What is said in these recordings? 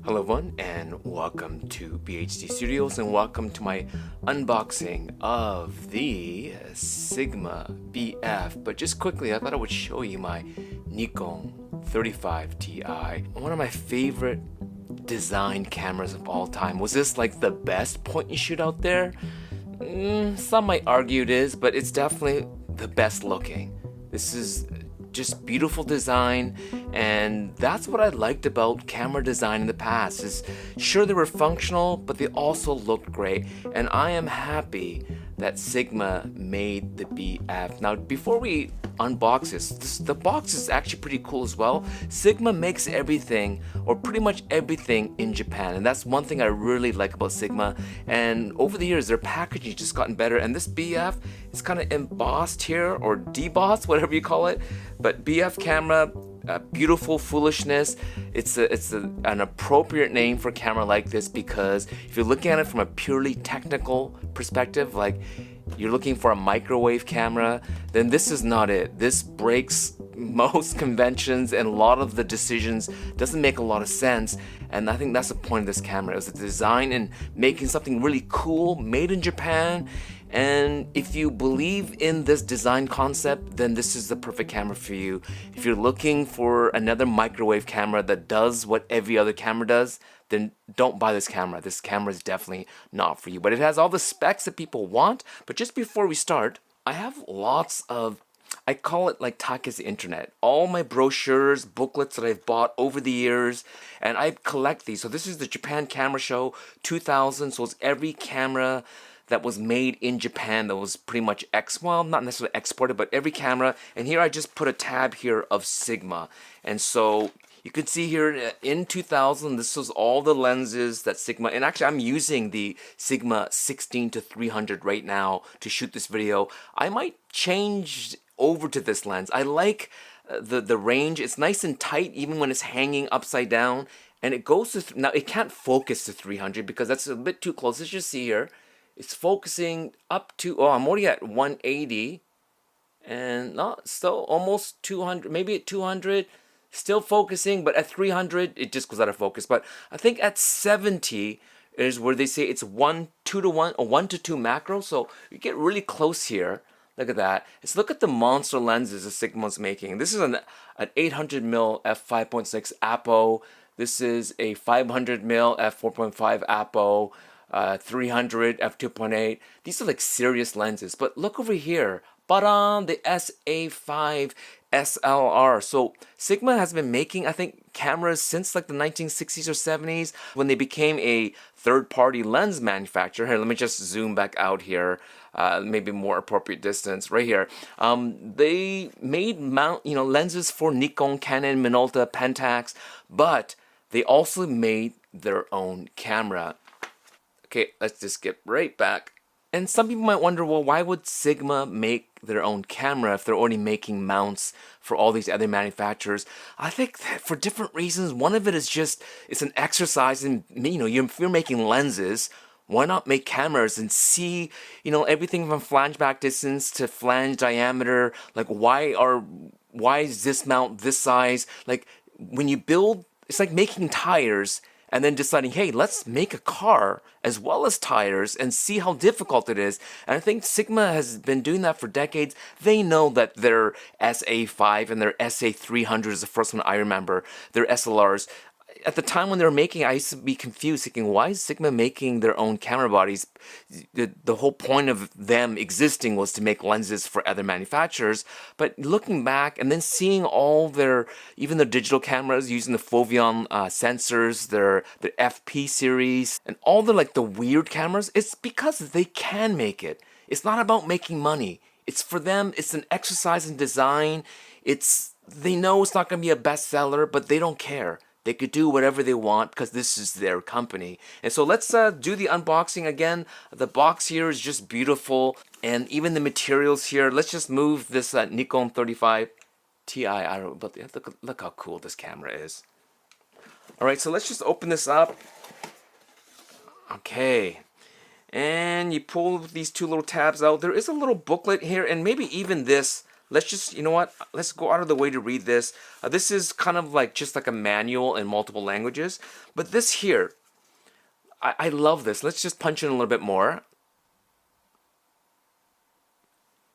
Hello everyone and welcome to BHD Studios and welcome to my unboxing of the Sigma BF. But just quickly, I thought I would show you my Nikon 35 Ti. One of my favorite design cameras of all time. Was this like the best point and shoot out there? Some might argue it is, but it's definitely the best looking. This is just beautiful design, and that's what I liked about camera design in the past. Is sure, they were functional, but they also looked great, and I am happy that Sigma made the BF. Now before we unbox the box is actually pretty cool as well. Sigma makes everything, or pretty much everything, in Japan, and that's one thing I really like about Sigma. And over the years their packaging just gotten better, and this BF is kind of embossed here, or debossed, whatever you call it. But BF camera, beautiful Foolishness. It's an appropriate name for a camera like this, because if you're looking at it from a purely technical perspective, like you're looking for a microwave camera, then this is not it. This breaks most conventions, and a lot of the decisions doesn't make a lot of sense. And I think that's the point of this camera. It was the design and making something really cool, made in Japan. And if you believe in this design concept, then this is the perfect camera for you. If you're looking for another microwave camera that does what every other camera does, then don't buy this camera. This camera is definitely not for you. But it has all the specs that people want. But just before we start, I have lots of, I call it like Taka's internet. All my brochures, booklets that I've bought over the years, and I collect these. So this is the Japan Camera Show 2000. So it's every camera that was made in Japan that was pretty much well, not necessarily exported, but every camera. And here I just put a tab here of Sigma. And so you can see here in 2000, this was all the lenses that Sigma, and actually I'm using the Sigma 16-300 right now to shoot this video. I might change over to this lens. I like the range. It's nice and tight even when it's hanging upside down. And it goes to, now it can't focus to 300 because that's a bit too close. As you see here, it's focusing up to, I'm already at 180, and not still almost 200, maybe at 200, still focusing, but at 300 it just goes out of focus. But I think at 70 is where they say it's 1 2 to 1 or 1 to 2 macro. So you get really close here. Look at that. Let's look at the monster lenses that Sigma's making. This is an 800mm f5.6 apo. This is a 500mm f4.5 apo. 300 f2.8. These are like serious lenses. But look over here, bottom, the SA5 SLR. So Sigma has been making, I think, cameras since like the 1960s or 70s, when they became a third-party lens manufacturer. Here, let me just zoom back out here. Maybe more appropriate distance right here. They made lenses for Nikon, Canon, Minolta, Pentax, but they also made their own camera. Okay, let's just get right back. And some people might wonder, well, why would Sigma make their own camera if they're already making mounts for all these other manufacturers? I think that for different reasons. One of it is just, it's an exercise in, if you're making lenses, why not make cameras and see, everything from flange back distance to flange diameter. Like, why is this mount this size? Like, when you build, it's like making tires and then deciding, hey, let's make a car as well as tires and see how difficult it is. And I think Sigma has been doing that for decades. They know that their SA5 and their SA300 is the first one I remember, their SLRs. At the time when they were making, I used to be confused, thinking, why is Sigma making their own camera bodies? The whole point of them existing was to make lenses for other manufacturers. But looking back and then seeing all even their digital cameras using the Foveon sensors, their FP series, and all the weird cameras, it's because they can make it. It's not about making money. It's for them, it's an exercise in design. They know it's not going to be a bestseller, but they don't care. They could do whatever they want because this is their company. And so let's do the unboxing again. The box here is just beautiful, and even the materials here. Let's just move this Nikon 35 Ti. I don't know, but look how cool this camera is. All right, so let's just open this up. Okay, and you pull these two little tabs out. There is a little booklet here, and maybe even this let's just, you know what? Let's go out of the way to read this. This is kind of like just like a manual in multiple languages. But this here, I love this. Let's just punch in a little bit more.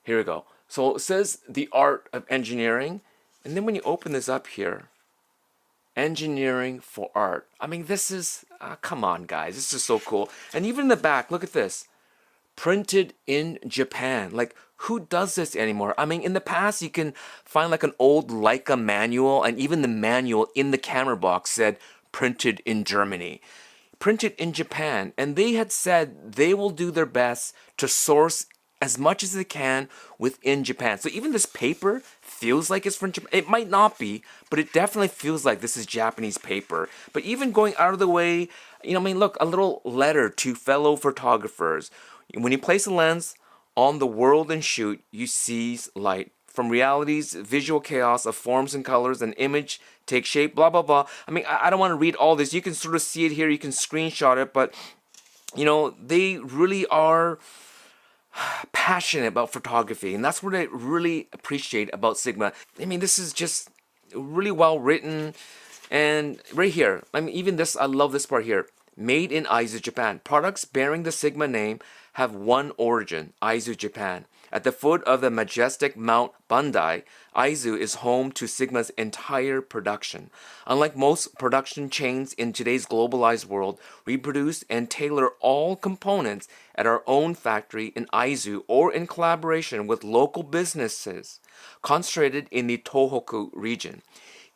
Here we go. So it says the art of engineering. And then when you open this up here, engineering for art. I mean, this is, come on, guys. This is so cool. And even in the back, look at this. Printed in Japan. Like, who does this anymore? I mean, in the past, you can find like an old Leica manual, and even the manual in the camera box said printed in Germany. Printed in Japan. And they had said they will do their best to source as much as they can within Japan. So even this paper feels like it's from Japan. It might not be, but it definitely feels like this is Japanese paper. But even going out of the way, you know, I mean, look, a little letter to fellow photographers. When you place a lens on the world and shoot, you seize light. From reality's visual chaos of forms and colors, an image takes shape, blah, blah, blah. I mean, I don't want to read all this. You can sort of see it here. You can screenshot it. But, you know, they really are passionate about photography, and that's what I really appreciate about Sigma. I mean, this is just really well written, and right here, I mean, even this, I love this part here. Made in Aizu, Japan. Products bearing the Sigma name have one origin, Aizu, Japan. At the foot of the majestic Mount Bandai, Aizu is home to Sigma's entire production. Unlike most production chains in today's globalized world, we produce and tailor all components at our own factory in Aizu or in collaboration with local businesses concentrated in the Tohoku region.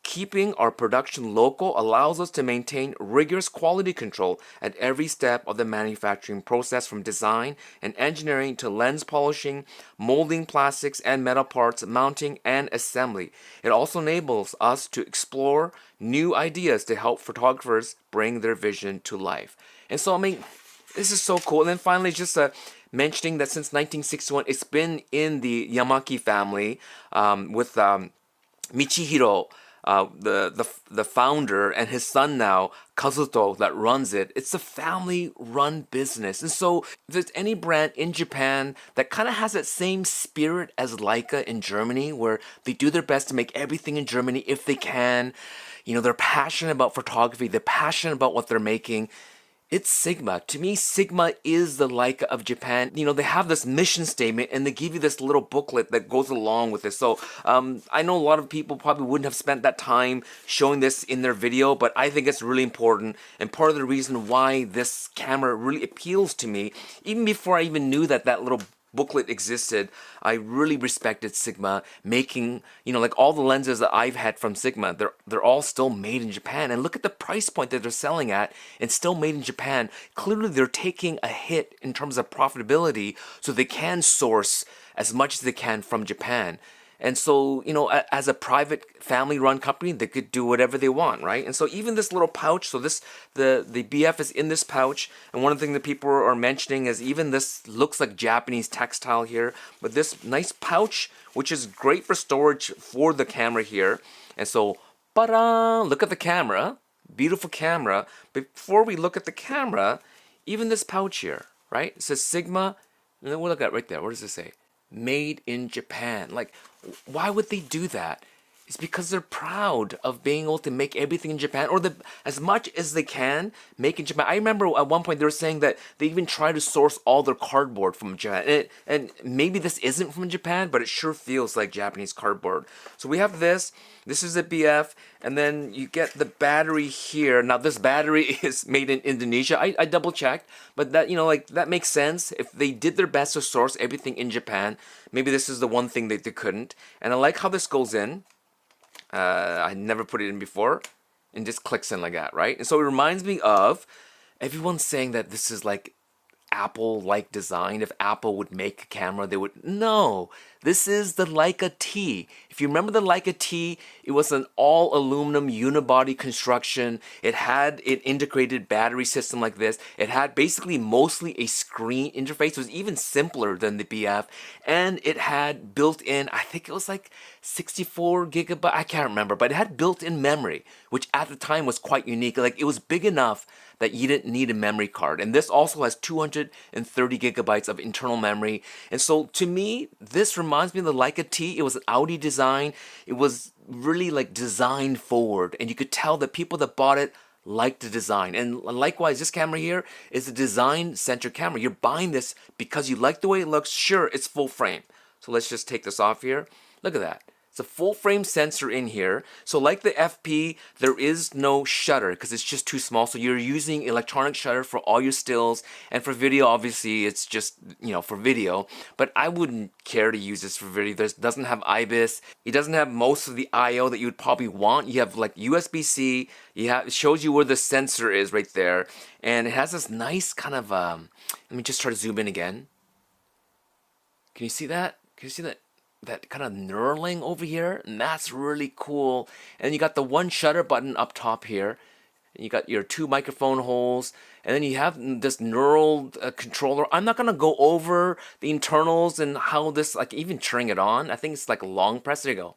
Keeping our production local allows us to maintain rigorous quality control at every step of the manufacturing process, from design and engineering to lens polishing, molding plastics and metal parts, mounting, and assembly. It also enables us to explore new ideas to help photographers bring their vision to life. And so, I mean, this is so cool. And then finally, just mentioning that since 1961, it's been in the Yamaki family with Michihiro, the founder, and his son now, Kazuto, that runs it. It's a family-run business. And so if there's any brand in Japan that kind of has that same spirit as Leica in Germany, where they do their best to make everything in Germany if they can, you know, they're passionate about photography, they're passionate about what they're making, it's Sigma. To me, Sigma is the Leica of Japan. You know, they have this mission statement and they give you this little booklet that goes along with it. So I know a lot of people probably wouldn't have spent that time showing this in their video, but I think it's really important. And part of the reason why this camera really appeals to me, even before I even knew that that little booklet existed, I really respected Sigma making, you know, like all the lenses that I've had from Sigma, they're all still made in Japan. And look at the price point that they're selling at, and still made in Japan. Clearly they're taking a hit in terms of profitability, so they can source as much as they can from Japan. And so, you know, as a private family-run company, they could do whatever they want, right? And so even this little pouch, so this, the BF is in this pouch, and one of the things that people are mentioning is even this looks like Japanese textile here, but this nice pouch, which is great for storage for the camera here. And so, ta-da! Look at the camera, beautiful camera. Before we look at the camera, even this pouch here, right? It says Sigma, and then we'll look at right there. What does it say? Made in Japan. Like, why would they do that? It's because they're proud of being able to make everything in Japan, or as much as they can make in Japan. I remember at one point they were saying that they even try to source all their cardboard from Japan. And maybe this isn't from Japan, but it sure feels like Japanese cardboard. So we have this. This is a BF, and then you get the battery here. Now this battery is made in Indonesia. I double checked, but that, you know, like that makes sense. If they did their best to source everything in Japan, maybe this is the one thing that they couldn't. And I like how this goes in. I never put it in before, and just clicks in like that, right? And so it reminds me of everyone saying that this is like Apple-like design. If Apple would make a camera, they would. No, this is the Leica T. If you remember the Leica T, it was an all aluminum unibody construction. It had an integrated battery system like this. It had basically mostly a screen interface. It was even simpler than the BF, and it had built in, I think it was like 64 gigabyte, I can't remember, but it had built-in memory, which at the time was quite unique. Like, it was big enough that you didn't need a memory card. And this also has 230 gigabytes of internal memory. And so to me, this reminds me of the Leica T. It was an Audi design. It was really like designed forward, and you could tell that people that bought it liked the design. And likewise, this camera here is a design-centered camera. You're buying this because you like the way it looks. Sure, it's full frame. So let's just take this off here. Look at that. It's a full frame sensor in here. So like the FP, there is no shutter because it's just too small. So you're using electronic shutter for all your stills. And for video, obviously, it's just, you know, for video. But I wouldn't care to use this for video. This doesn't have IBIS. It doesn't have most of the I/O that you would probably want. You have like USB-C. It shows you where the sensor is right there. And it has this nice kind of, let me just try to zoom in again. Can you see that? Can you see that? That kind of knurling over here, and that's really cool. And you got the one shutter button up top here, and you got your two microphone holes, and then you have this knurled controller. I'm not gonna go over the internals and how this, like, even turning it on. I think it's like a long press. There you go,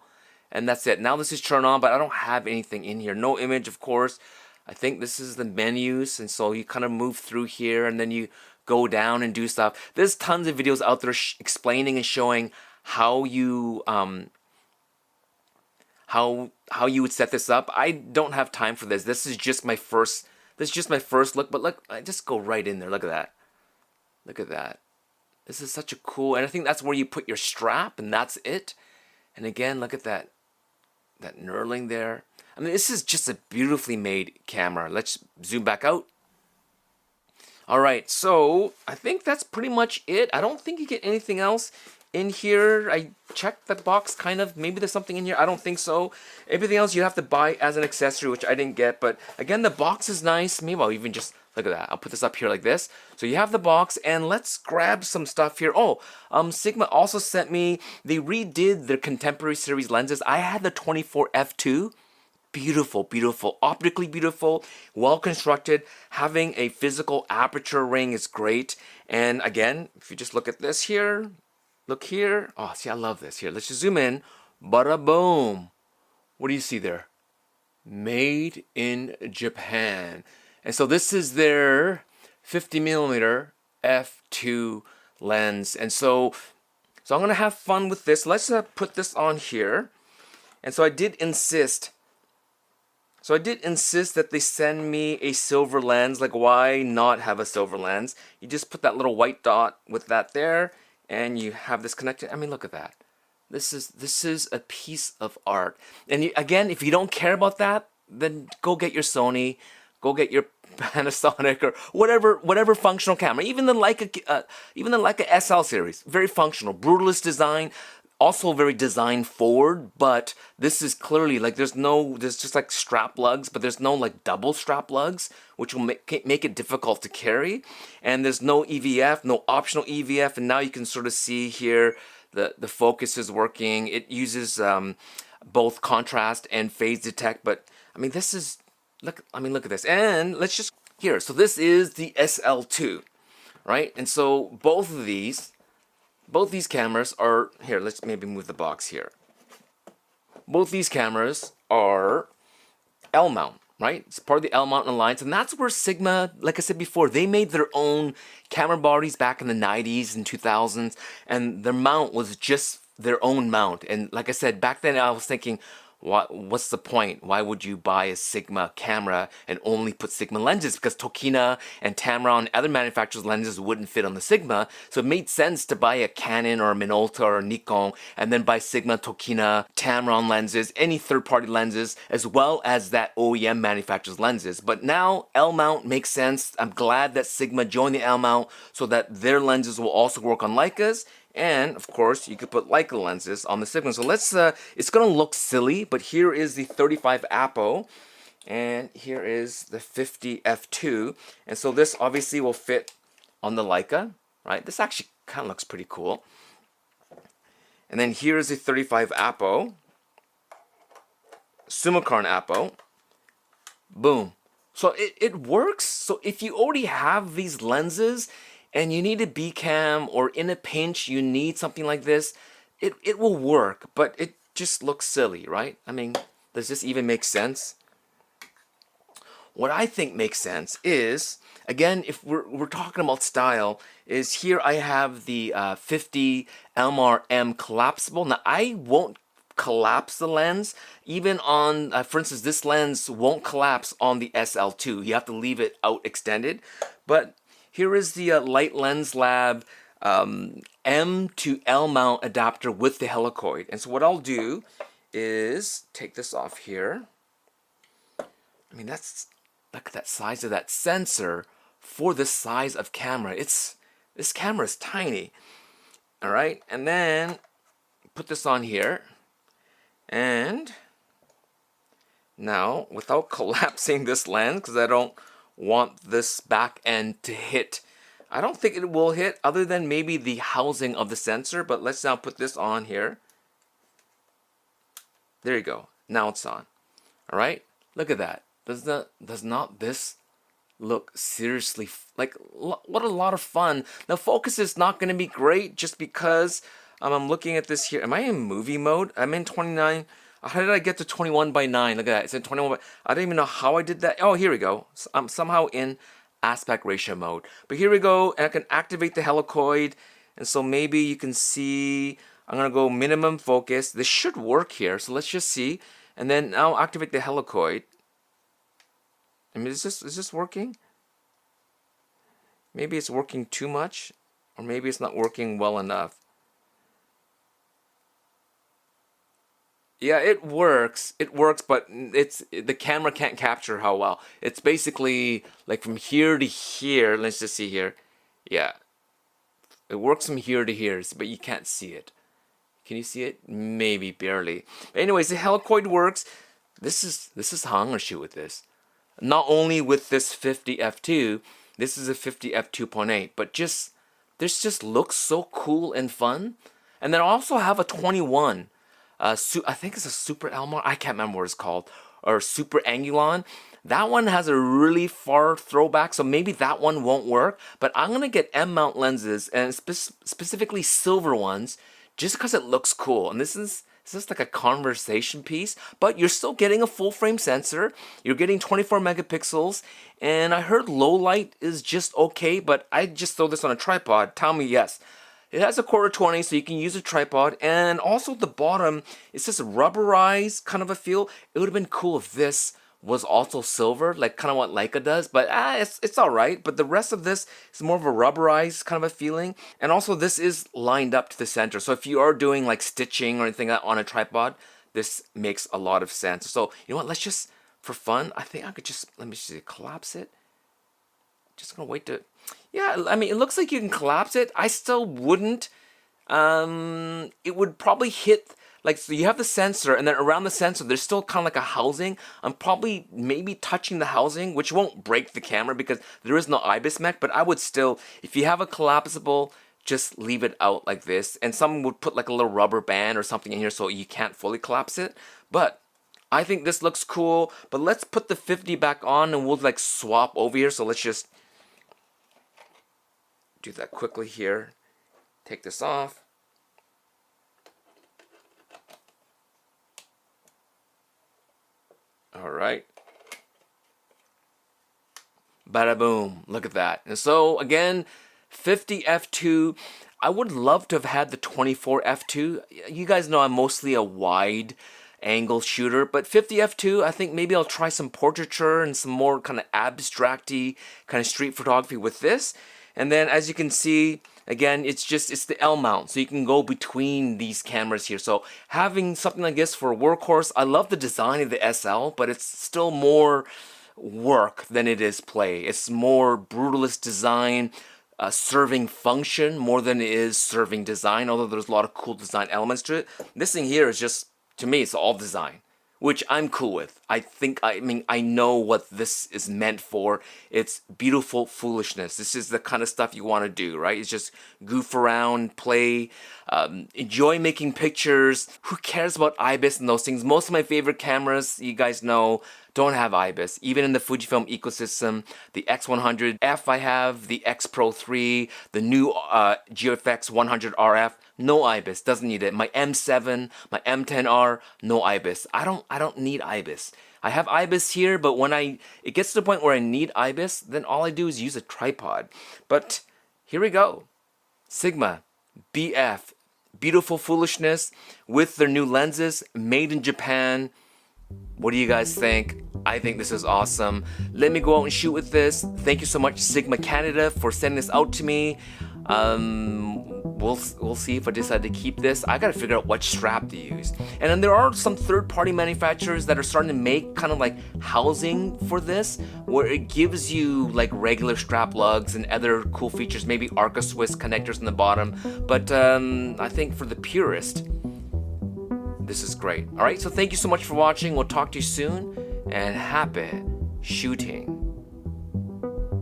and that's it. Now this is turned on, but I don't have anything in here. No image, of course. I think this is the menus, and so you kind of move through here, and then you go down and do stuff. There's tons of videos out there explaining and showing how you how you would set this up. I don't have time for this. This is just my first look. But look, I just go right in there. Look at that. Look at that. This is such a cool, and I think that's where you put your strap, and that's it. And again, look at that knurling there. I mean, this is just a beautifully made camera. Let's zoom back out. All right, so I think that's pretty much it. I don't think you get anything else in here. I checked the box kind of. Maybe there's something in here. I don't think so. Everything else you have to buy as an accessory, which I didn't get. But again, the box is nice. Maybe I'll even just look at that. I'll put this up here like this. So you have the box, and let's grab some stuff here. Oh, Sigma also sent me. They redid their contemporary series lenses. I had the 24 f2. Beautiful, beautiful, optically beautiful, well constructed. Having a physical aperture ring is great. And again, if you just look at this here. Look here. Oh, see, I love this. Here, let's just zoom in. Bada boom. What do you see there? Made in Japan. And so this is their 50mm f2 lens. And so I'm going to have fun with this. Let's put this on here. And so I did insist. That they send me a silver lens. Like, why not have a silver lens? You just put that little white dot with that there, and you have this connected. I mean, look at that. This is a piece of art. And again, if you don't care about that, then go get your Sony, go get your Panasonic or whatever functional camera. Even the Leica SL series, very functional, brutalist design. Also very design forward, but this is clearly like there's just like strap lugs, but there's no like double strap lugs, which will make it difficult to carry. And there's no EVF, no optional EVF, and now you can sort of see here the focus is working. It uses both contrast and phase detect, but I mean this is look at this. And let's just here. So this is the SL2, right? And so both these cameras are, here, let's maybe move the box here. Both these cameras are L mount, right? It's part of the L mount alliance, and that's where Sigma, like I said before, they made their own camera bodies back in the 90s and 2000s, and their mount was just their own mount. And like I said, back then I was thinking, what's the point? Why would you buy a Sigma camera and only put Sigma lenses? Because Tokina and Tamron and other manufacturers' lenses wouldn't fit on the Sigma. So it made sense to buy a Canon or a Minolta or a Nikon and then buy Sigma, Tokina, Tamron lenses, any third-party lenses, as well as that OEM manufacturer's lenses. But now L mount makes sense. I'm glad that Sigma joined the L mount so that their lenses will also work on Leicas. And of course, you could put Leica lenses on the Sigma. So let's, it's gonna look silly, but here is the 35 Apo, and here is the 50 f2. And so this obviously will fit on the Leica, right? This actually kind of looks pretty cool. And then here is the 35 Apo, Summicron Apo, boom. So it works. So if you already have these lenses, and you need a B cam, or in a pinch you need something like this, it will work. But just looks silly, right? I mean, does this even make sense? What I think makes sense is, again, if we're talking about style, is here I have the 50 LMR M collapsible. Now I won't collapse the lens, even on, for instance, this lens won't collapse on the SL2. You have to leave it out extended. But here is the Light Lens Lab M to L mount adapter with the helicoid. And so what I'll do is take this off here. I mean, that's, look at that size of that sensor for this size of camera. This camera is tiny. All right, and then put this on here. And now, without collapsing this lens, because I don't want this back end to hit, I don't think it will hit other than maybe the housing of the sensor, but let's now put this on here. There you go. Now it's on. All right, look at that. Does not this look seriously like what a lot of fun? Now focus is not going to be great just because I'm looking at this here. Am I in movie mode? I'm in 29. How did I get to 21:9? Look at that. It's in 21. I don't even know how I did that. Oh, here we go. I'm somehow in aspect ratio mode. But here we go, and I can activate the helicoid. And so maybe you can see, I'm going to go minimum focus. This should work here. So let's just see. And then now activate the helicoid. I mean, is this working? Maybe it's working too much, or maybe it's not working well enough. Yeah, it works. It works, but the camera can't capture how well. It's basically like from here to here. Let's just see here. Yeah, it works from here to here, but you can't see it. Can you see it? Maybe barely. But anyways, the helicoid works. This is how I'm gonna shoot with this. Not only with this 50 f2, this is a 50 f2.8, but this just looks so cool and fun. And then I also have a 21. I think it's a Super Elmar. I can't remember what it's called, or Super Angulon. That one has a really far throwback, so maybe that one won't work. But I'm gonna get M mount lenses, and specifically silver ones, just because it looks cool. And this is like a conversation piece, but you're still getting a full frame sensor. You're getting 24 megapixels, and I heard low light is just okay, but I just throw this on a tripod. Tell me yes. It has a quarter 20, so you can use a tripod, and also the bottom, it's just rubberized kind of a feel. It would have been cool if this was also silver, like kind of what Leica does, but it's all right. But the rest of this is more of a rubberized kind of a feeling, and also this is lined up to the center. So if you are doing like stitching or anything on a tripod, this makes a lot of sense. So you know what? Let's just, for fun, I think I could just, let me just collapse it. Just gonna wait to, yeah, I mean, it looks like you can collapse it. I still wouldn't. It would probably hit, like, so you have the sensor, and then around the sensor, there's still kind of like a housing. I'm probably maybe touching the housing, which won't break the camera because there is no IBIS mech, but I would still, if you have a collapsible, just leave it out like this. And some would put like a little rubber band or something in here so you can't fully collapse it. But I think this looks cool. But let's put the 50 back on and we'll like swap over here. So let's just do that quickly here. Take this off. All right. Bada boom. Look at that. And so again, 50 f2. I would love to have had the 24 f2. You guys know I'm mostly a wide angle shooter, but 50 f2, I think maybe I'll try some portraiture and some more kind of abstracty kind of street photography with this. And then as you can see, again, it's the L mount, so you can go between these cameras here. So having something like this for a workhorse, I love the design of the SL, but it's still more work than it is play. It's more brutalist design, serving function more than it is serving design, although there's a lot of cool design elements to it. This thing here is just, to me, it's all design, which I'm cool with. I know what this is meant for. It's beautiful foolishness. This is the kind of stuff you want to do, right? It's just goof around, play, enjoy making pictures. Who cares about IBIS and those things? Most of my favorite cameras, you guys know, don't have IBIS. Even in the Fujifilm ecosystem, the X100F I have, the X-Pro3, the new GFX 100 RF, No IBIS, doesn't need it. My M7, my M10-R, no IBIS. I don't need IBIS. I have IBIS here, but when it gets to the point where I need IBIS, then all I do is use a tripod. But here we go. Sigma BF, beautiful foolishness with their new lenses, made in Japan. What do you guys think? I think this is awesome. Let me go out and shoot with this. Thank you so much, Sigma Canada, for sending this out to me. We'll see if I decide to keep this. I gotta figure out what strap to use. And then there are some third-party manufacturers that are starting to make kind of like housing for this, where it gives you like regular strap lugs and other cool features, maybe Arca Swiss connectors in the bottom. But I think for the purist, this is great. All right, so thank you so much for watching. We'll talk to you soon, and happy shooting.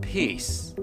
Peace.